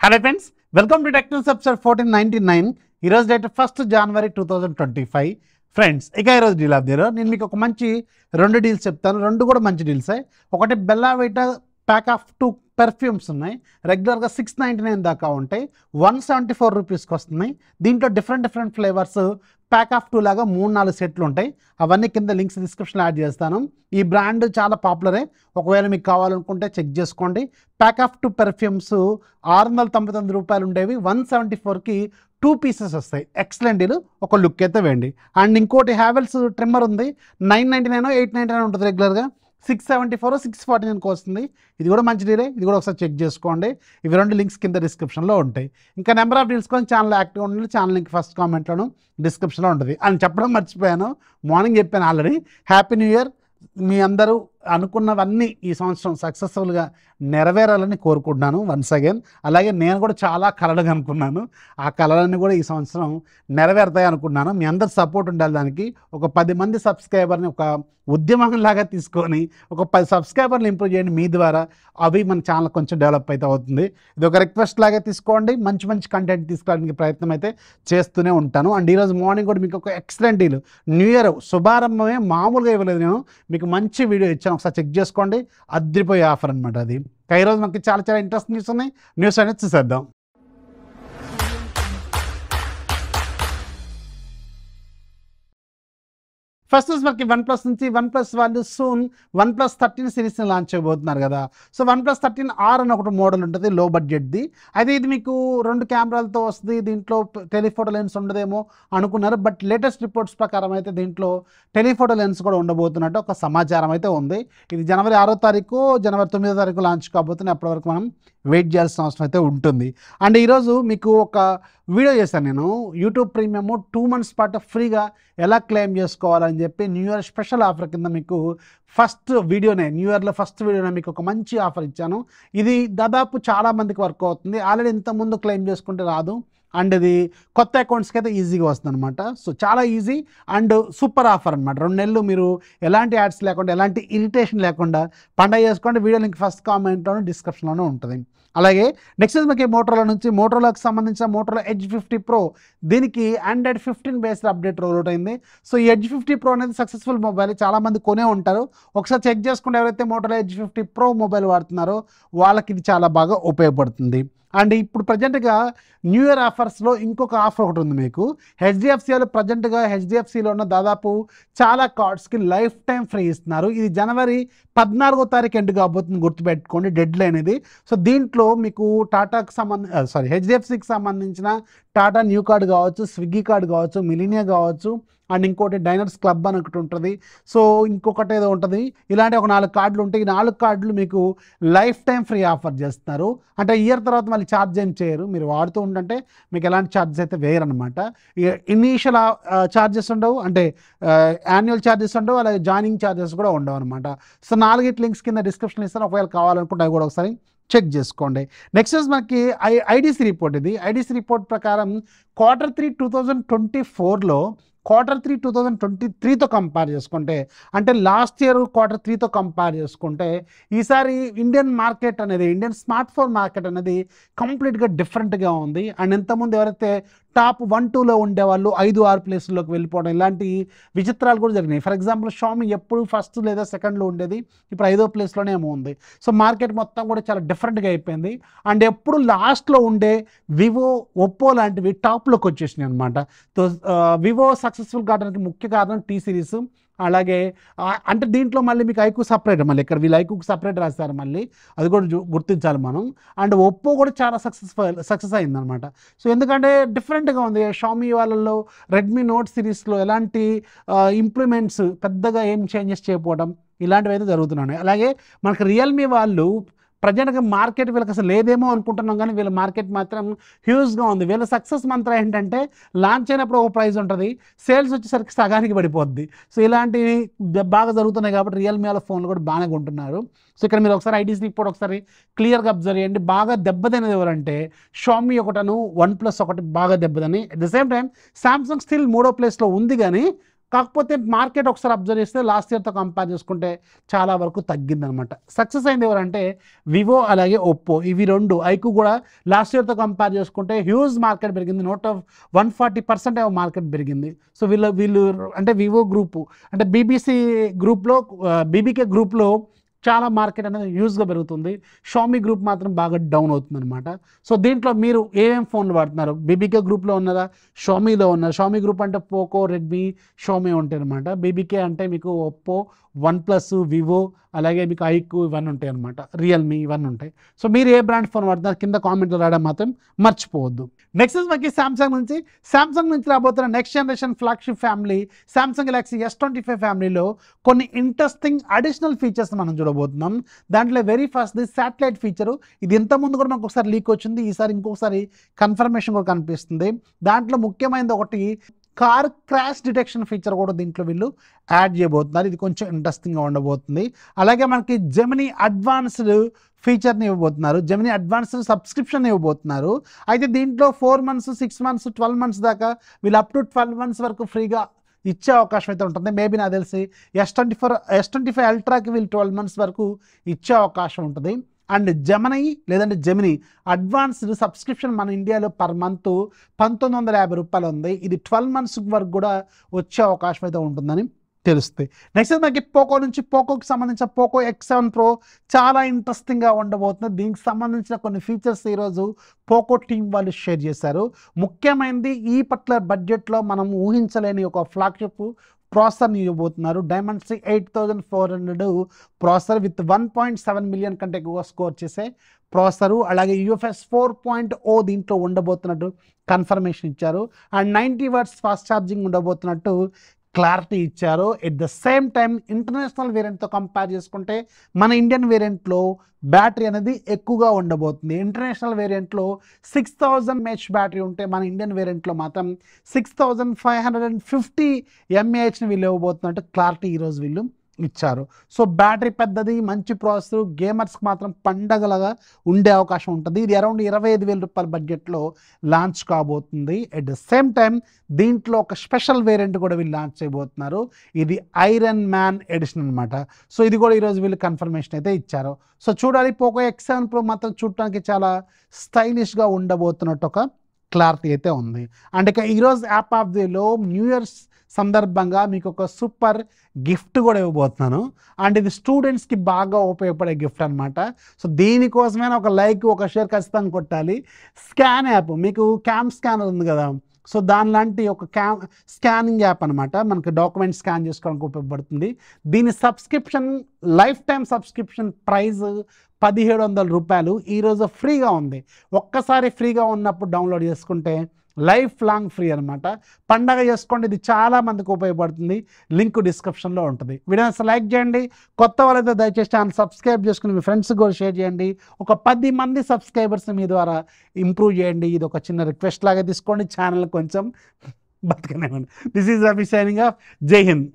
Hello friends, welcome to tech news episode 1499. ఈరోజు date 1 జనవరి 2025. Friends, ఇక ఈరోజు డీల్ ఆఫ్ ది ఇయర్ నేను మీకు ఒక మంచి రెండు డీల్స్ చెప్తాను. రెండు కూడా మంచి డీల్సే. ఒకటి Bella Vita pack of 2 perfumes ఉన్నాయి. రెగ్యులర్గా 699 దాకా ఉంటాయి. 174 రూపీస్కి వస్తున్నాయి. దీంట్లో డిఫరెంట్ ఫ్లేవర్స్ ప్యాక్ ఆఫ్ 2 లాగా 3-4 సెట్లు ఉంటాయి. అవన్నీ కింద లింక్స్ డిస్క్రిప్షన్లో యాడ్ చేస్తాను. ఈ బ్రాండ్ చాలా పాపులరే. ఒకవేళ మీకు కావాలనుకుంటే చెక్ చేసుకోండి. ప్యాక్ ఆఫ్ 2 పెర్ఫ్యూమ్స్ 699 రూపాయలు ఉండేవి 174కి 2 పీసెస్ వస్తాయి. Excellent deal. ఒక లుక్ అయితే వేయండి. అండ్ ఇంకోటి హ్యావెల్స్ ట్రిమ్మర్ ఉంది. 999 899 ఉంటుంది రెగ్యులర్గా. 674 649కి వస్తుంది. ఇది కూడా మంచి డీలే. ఇది కూడా ఒకసారి చెక్ చేసుకోండి. ఇవి రెండు లింక్స్ కింద డిస్క్రిప్షన్లో ఉంటాయి. ఇంకా నెంబర్ ఆఫ్ డీల్స్ కోసం ఛానల్ యాక్టివ్గా ఉండండి. ఛానల్ లింక్ ఫస్ట్ కామెంట్లోను డిస్క్రిప్షన్లో ఉంటుంది. అని చెప్పడం మర్చిపోయాను. మార్నింగ్ చెప్పాను ఆల్రెడీ. Happy new year. మీ అందరూ అనుకున్నవన్నీ ఈ సంవత్సరం సక్సెస్ఫుల్గా నెరవేరాలని కోరుకుంటున్నాను వన్స్ అగైన్. అలాగే నేను కూడా చాలా కలలుగా అనుకున్నాను. ఆ కలలన్నీ కూడా ఈ సంవత్సరం నెరవేరుతాయి అనుకున్నాను. మీ అందరు సపోర్ట్ ఉండాలి. దానికి ఒక 10 మంది సబ్స్క్రైబర్ని ఒక ఉద్యమంలాగా తీసుకొని ఒక 10 సబ్స్క్రైబర్లు ఇంప్రూవ్ చేయండి. మీ ద్వారా అవి మన ఛానల్ కొంచెం డెవలప్ అయితే అవుతుంది. ఇది ఒక రిక్వెస్ట్ లాగా తీసుకోండి. మంచి కంటెంట్ తీసుకోవడానికి ప్రయత్నం అయితే చేస్తూనే ఉంటాను. అండ్ ఈరోజు మార్నింగ్ కూడా మీకు ఒక ఎక్సలెంట్ డీల్, న్యూ ఇయర్ శుభారంభమే, మామూలుగా ఇవ్వలేదు నేను. మీకు మంచి వీడియో ఇచ్చాను, ఒకసారి చెక్ చేసుకోండి. అద్రిపోయే ఆఫర్ అనమాట అది. ఈరోజు మనకి చాలా ఇంట్రెస్ట్ న్యూస్ ఉన్నాయి. న్యూస్ అనేది చూసేద్దాం. ఫస్ట్ మనకి OnePlus నుంచి OnePlus వాళ్ళు సూన్ OnePlus 13 సిరీస్ని లాంచ్ చేయబోతున్నారు కదా. సో OnePlus 13R అని ఒకటి మోడల్ ఉంటుంది, లో బడ్జెట్ది. అయితే ఇది మీకు 2 కెమెరాలతో వస్తుంది. దీంట్లో టెలిఫోటో లెన్స్ ఉండదేమో అనుకున్నారు. బట్ లేటెస్ట్ రిపోర్ట్స్ ప్రకారం అయితే దీంట్లో టెలిఫోటో లెన్స్ కూడా ఉండబోతున్నట్టు ఒక సమాచారం అయితే ఉంది. ఇది జనవరి 6వ తారీఖు జనవరి 9వ తారీఖు లాంచ్ కాబోతుంది. అప్పటి వరకు మనం వెయిట్ చేయాల్సిన అవసరం అయితే ఉంటుంది. అండ్ ఈరోజు మీకు ఒక వీడియో చేశాను నేను. యూట్యూబ్ ప్రీమియం 2 months పాటు ఫ్రీగా ఎలా క్లెయిమ్ చేసుకోవాలని చెప్పి న్యూ ఇయర్ స్పెషల్ ఆఫర్ కింద మీకు న్యూ ఇయర్లో ఫస్ట్ వీడియోనే మీకు ఒక మంచి ఆఫర్ ఇచ్చాను. ఇది దాదాపు చాలామందికి వర్క్ అవుతుంది. ఆల్రెడీ ఇంతకుముందు క్లెయిమ్ చేసుకుంటే రాదు. అండ్ ఇది కొత్త అకౌంట్స్కి అయితే ఈజీగా వస్తుంది అనమాట. సో చాలా ఈజీ అండ్ సూపర్ ఆఫర్ అనమాట. 2 నెలలు మీరు ఎలాంటి యాడ్స్ లేకుండా, ఎలాంటి ఇరిటేషన్ లేకుండా పండగ చేసుకోండి. వీడియో లింక్ ఫస్ట్ కామెంట్లోనూ డిస్క్రిప్షన్లోనూ ఉంటుంది. అలాగే నెక్స్ట్ మనకి మోటరోలా నుంచి మోటరోలాకి సంబంధించిన మోటరోలా Edge 50 Pro, దీనికి Android 15 బేస్డ్ అప్డేట్ రోల్ అయింది. సో ఈ Edge 50 Pro అనేది సక్సెస్ఫుల్ మొబైల్, చాలామంది కొనే ఉంటారు. ఒకసారి చెక్ చేసుకుంటే ఎవరైతే మోటరోలా Edge 50 Pro మొబైల్ వాడుతున్నారో వాళ్ళకి ఇది చాలా బాగా ఉపయోగపడుతుంది. అండ్ ఇప్పుడు ప్రజెంట్గా న్యూ ఇయర్ ఆఫర్స్లో ఇంకొక ఆఫర్ ఒకటి ఉంది మీకు. హెచ్డిఎఫ్సిలో ప్రజెంట్గా హెచ్డిఎఫ్సిలో ఉన్న దాదాపు చాలా కార్డ్స్కి లైఫ్ టైం ఫ్రీ ఇస్తున్నారు. ఇది జనవరి 14వ తారీఖు ఎండ్ కాబోతుంది, గుర్తుపెట్టుకోండి డెడ్ లైన్ ఇది. సో దీంట్లో మీకు హెచ్డిఎఫ్సికి సంబంధించిన టాటా న్యూ కార్డ్ కావచ్చు, స్విగ్గీ కార్డ్ కావచ్చు, మిలీనియా కావచ్చు, అండ్ ఇంకోటి డైనర్స్ క్లబ్ అని ఒకటి ఉంటుంది. సో ఇంకొకటి ఏదో ఉంటుంది. ఇలాంటి ఒక 4 కార్డులు ఉంటాయి. ఈ 4 కార్డులు మీకు లైఫ్ టైం ఫ్రీ ఆఫర్ చేస్తున్నారు. అంటే ఇయర్ తర్వాత మళ్ళీ ఛార్జ్ ఏం చేయరు. మీరు వాడుతూ ఉంటే మీకు ఎలాంటి ఛార్జెస్ అయితే వేయరనమాట. ఇనీషియల్ ఛార్జెస్ ఉండవు, అంటే యాన్యువల్ ఛార్జెస్ ఉండవు, అలాగే జాయినింగ్ ఛార్జెస్ కూడా ఉండవు అనమాట. సో 4 లింక్స్ కింద డిస్క్రిప్షన్ ఇస్తాను. ఒకవేళ కావాలనుకుంటే అవి కూడా ఒకసారి చెక్ చేసుకోండి. నెక్స్ట్ మనకి ఐడిసి రిపోర్ట్. ఇది ఐడిసి రిపోర్ట్ ప్రకారం Q3 2024లో Q3 2023తో కంపేర్ చేసుకుంటే, అంటే లాస్ట్ ఇయర్ Q3తో కంపేర్ చేసుకుంటే ఈసారి ఇండియన్ మార్కెట్ అనేది, ఇండియన్ స్మార్ట్ ఫోన్ మార్కెట్ అనేది కంప్లీట్గా డిఫరెంట్గా ఉంది. అండ్ ఇంతకుముందు ఎవరైతే టాప్ 1-2లో ఉండేవాళ్ళు 5-6 ప్లేస్లోకి వెళ్ళిపోవడం, ఇలాంటి విచిత్రాలు కూడా జరిగినాయి. ఫర్ ఎగ్జాంపుల్ షామీ ఎప్పుడు ఫస్ట్ లేదా సెకండ్లో ఉండేది, ఇప్పుడు 5వ ప్లేస్లోనే ఏమో ఉంది. సో మార్కెట్ మొత్తం కూడా చాలా డిఫరెంట్గా అయిపోయింది. అండ్ ఎప్పుడు లాస్ట్లో ఉండే వివో, ఒప్పో లాంటివి టాప్లోకి వచ్చేసినాయి అనమాట. సో వివో సక్సెస్ఫుల్ కావడానికి ముఖ్య కారణం T సిరీస్. అలాగే అంటే దీంట్లో మళ్ళీ మీకు ఐక్యూ సపరేట్, మళ్ళీ ఇక్కడ వీళ్ళు ఐక్యూకి సపరేట్ రాస్తారు, మళ్ళీ అది కూడా గుర్తించాలి మనం. అండ్ ఒప్పో కూడా చాలా సక్సెస్ అయిందనమాట. సో ఎందుకంటే డిఫరెంట్గా ఉంది. షామీ వాళ్ళలో రెడ్మీ నోట్ సిరీస్లో ఎలాంటి ఇంప్రూవ్మెంట్స్, పెద్దగా ఏం చేంజెస్ చేయకపోవడం, ఇలాంటివి అయితే జరుగుతున్నాయి. అలాగే మనకు రియల్మీ వాళ్ళు ప్రజెంట్గా మార్కెట్ వీళ్ళకి అసలు లేదేమో అనుకుంటున్నాం, కానీ వీళ్ళ మార్కెట్ మాత్రం హ్యూజ్గా ఉంది. వీళ్ళ సక్సెస్ మంత్రం ఏంటంటే లాంచ్ అయినప్పుడు ఒక ప్రైస్ ఉంటుంది, సేల్స్ వచ్చేసరికి సగానికి పడిపోద్ది. సో ఇలాంటివి బాగా జరుగుతున్నాయి కాబట్టి రియల్మీ వాళ్ళ ఫోన్లు కూడా బాగానే కొంటున్నారు. సో ఇక్కడ మీరు ఒకసారి ఐడిసి రిపోర్ట్ ఒకసారి క్లియర్గా అబ్జర్వ్ చేయండి. బాగా దెబ్బతినేది ఎవరంటే షామీ ఒకటను, OnePlus ఒకటి బాగా దెబ్బతిని. At the same time Samsung still 3వ ప్లేస్లో ఉంది, కానీ కాకపోతే మార్కెట్ ఒకసారి అబ్జర్వ్ చేస్తే లాస్ట్ ఇయర్తో కంపేర్ చేసుకుంటే చాలా వరకు తగ్గిందనమాట. సక్సెస్ అయింది ఎవరంటే వివో అలాగే ఒప్పో, ఇవి రెండు. ఐకు కూడా లాస్ట్ ఇయర్తో కంపేర్ చేసుకుంటే హ్యూజ్ మార్కెట్ పెరిగింది, 140% ఏమో మార్కెట్ పెరిగింది. సో వీళ్ళు అంటే వివో గ్రూపు అంటే బీబీసీ గ్రూప్లో బీబీకే గ్రూప్లో చాలా మార్కెట్ అనేది యూజ్గా పెరుగుతుంది. షామీ గ్రూప్ మాత్రం బాగా డౌన్ అవుతుంది అనమాట. సో దీంట్లో మీరు ఏమేమి ఫోన్లు వాడుతున్నారు? బీబీకే గ్రూప్లో ఉన్నారా, షామీలో ఉన్నారు? షామీ గ్రూప్ అంటే పోకో, రెడ్మీ, షామీ ఉంటాయి అనమాట. బీబీకే అంటే మీకు ఒప్పో, వన్ ప్లస్, వివో, అలాగే మీకు ఐకు ఇవన్నీ ఉంటాయి అనమాట, రియల్మీ ఇవన్నీ ఉంటాయి. సో మీరు ఏ బ్రాండ్ ఫోన్ వాడుతున్నారు కింద కామెంట్లో రాయడం మాత్రం మర్చిపోవద్దు. నెక్స్ట్ మనకి శాంసంగ్ నుంచి రాబోతున్న next generation flagship family Samsung Galaxy S25 ఫ్యామిలీలో కొన్ని ఇంట్రెస్టింగ్ అడిషనల్ ఫీచర్స్ మనం చూడబోతున్నాం. దాంట్లో very first the satellite feature. ఇది ఇంతకుముందు కూడా మనకు ఒకసారి లీక్ వచ్చింది, ఈసారి ఇంకొకసారి కన్ఫర్మేషన్ కూడా కనిపిస్తుంది. దాంట్లో ముఖ్యమైనది ఒకటి కార్ క్రాష్ డిటెక్షన్ ఫీచర్ కూడా దీంట్లో వీళ్ళు యాడ్ చేయబోతున్నారు. ఇది కొంచెం ఇంట్రెస్టింగ్గా ఉండబోతుంది. అలాగే మనకి జెమినీ అడ్వాన్స్డ్ ఫీచర్ని ఇవ్వబోతున్నారు, జెమినీ అడ్వాన్స్డ్ సబ్స్క్రిప్షన్ ఇవ్వబోతున్నారు. అయితే దీంట్లో 4 months, 6 months, 12 months దాకా వీళ్ళు అప్ టు 12 months వరకు ఫ్రీగా ఇచ్చే అవకాశం అయితే ఉంటుంది. మేబీ నాకు తెలిసి S25 అల్ట్రాకి వీళ్ళు 12 months వరకు ఇచ్చే అవకాశం ఉంటుంది. అండ్ జెమినీ అడ్వాన్స్డ్ సబ్స్క్రిప్షన్ మన ఇండియాలో పర్ మంత్ 1950 రూపాయలు ఉంది. ఇది 12 months వరకు కూడా వచ్చే అవకాశం అయితే ఉంటుందని తెలుస్తుంది. నెక్స్ట్ మనకి పోకోకి సంబంధించిన పోకో X7 Pro చాలా ఇంట్రెస్టింగ్గా ఉండబోతుంది. దీనికి సంబంధించిన కొన్ని ఫీచర్స్ ఈరోజు పోకో టీం వాళ్ళు షేర్ చేశారు. ముఖ్యమైనది ఈ పర్టికులర్ బడ్జెట్లో మనం ఊహించలేని ఒక ఫ్లాగ్షిప్ ప్రాసెసర్ని ఇవ్వబోతున్నారు. డైమెన్సిటీ 8400 ప్రాసెసర్ విత్ 1.7 million కంటే ఎక్కువ స్కోర్ చేసే ప్రాసెసరు. అలాగే UFS 4.0 దీంట్లో ఉండబోతున్నట్టు కన్ఫర్మేషన్ ఇచ్చారు. అండ్ 90 watts ఫాస్ట్ ఛార్జింగ్ ఉండబోతున్నట్టు క్లారిటీ ఇచ్చారు. At the same time international వేరియంట్తో కంపేర్ చేసుకుంటే మన ఇండియన్ వేరియంట్లో బ్యాటరీ అనేది ఎక్కువగా ఉండబోతుంది. ఇంటర్నేషనల్ వేరియంట్లో 6000 mAh బ్యాటరీ ఉంటే మన ఇండియన్ వేరియంట్లో మాత్రం 6550 mAhని వీళ్ళు ఇవ్వబోతున్నట్టు క్లారిటీ ఈరోజు వీళ్ళు ఇచ్చారు. సో బ్యాటరీ పెద్దది, మంచి ప్రాసెసర్, గేమర్స్కి మాత్రం పండగలాగా ఉండే అవకాశం ఉంటుంది. ఇది అరౌండ్ 25,000 రూపాయల బడ్జెట్లో లాంచ్ కాబోతుంది. ఎట్ ద సేమ్ టైం దీంట్లో ఒక స్పెషల్ వేరియంట్ కూడా వీళ్ళు లాంచ్ చేయబోతున్నారు. ఇది ఐరన్ మ్యాన్ ఎడిషన్ అనమాట. సో ఇది కూడా ఈరోజు వీళ్ళు కన్ఫర్మేషన్ అయితే ఇచ్చారు. సో చూడాలి, పోకో X7 Pro మాత్రం చూడటానికి చాలా స్టైలిష్గా ఉండబోతున్నట్టు ఒక క్లారిటీ అయితే ఉంది. అండ్ ఇక ఈరోజు యాప్ ఆఫ్ దిలో న్యూ ఇయర్స్ సందర్భంగా మీకు ఒక సూపర్ గిఫ్ట్ కూడా ఇవ్వబోతున్నాను. అండ్ ఇది స్టూడెంట్స్కి బాగా ఉపయోగపడే గిఫ్ట్ అనమాట. సో దీనికోసమైనా ఒక లైక్, ఒక షేర్ ఖచ్చితంగా కొట్టాలి. స్కాన్ యాప్, మీకు క్యామ్ స్కానర్ ఉంది కదా, సో దాని లాంటి ఒక స్కానింగ్ యాప్ అనమాట. మనకి డాక్యుమెంట్ స్కాన్ చేసుకోవడానికి ఉపయోగపడుతుంది. దీని subscription life time subscription price 1700 రూపాయలు. ఈరోజు ఫ్రీగా ఉంది. ఒక్కసారి ఫ్రీగా ఉన్నప్పుడు డౌన్లోడ్ చేసుకుంటే లైఫ్ లాంగ్ ఫ్రీ అనమాట. పండగ చేసుకోండి, ఇది చాలా మందికి ఉపయోగపడుతుంది. లింక్ డిస్క్రిప్షన్లో ఉంటుంది. వీడియోని లైక్ చేయండి. కొత్త వాళ్ళైతే దయచేసి ఛానల్ సబ్స్క్రైబ్ చేసుకుని మీ ఫ్రెండ్స్కి కూడా షేర్ చేయండి. ఒక 10 మంది సబ్స్క్రైబర్స్ మీ ద్వారా ఇంప్రూవ్ చేయండి. ఇది ఒక చిన్న రిక్వెస్ట్ లాగా తీసుకోండి. ఛానల్ కొంచెం బతకనే ఉంది. This is Ravi signing off. జై హింద్.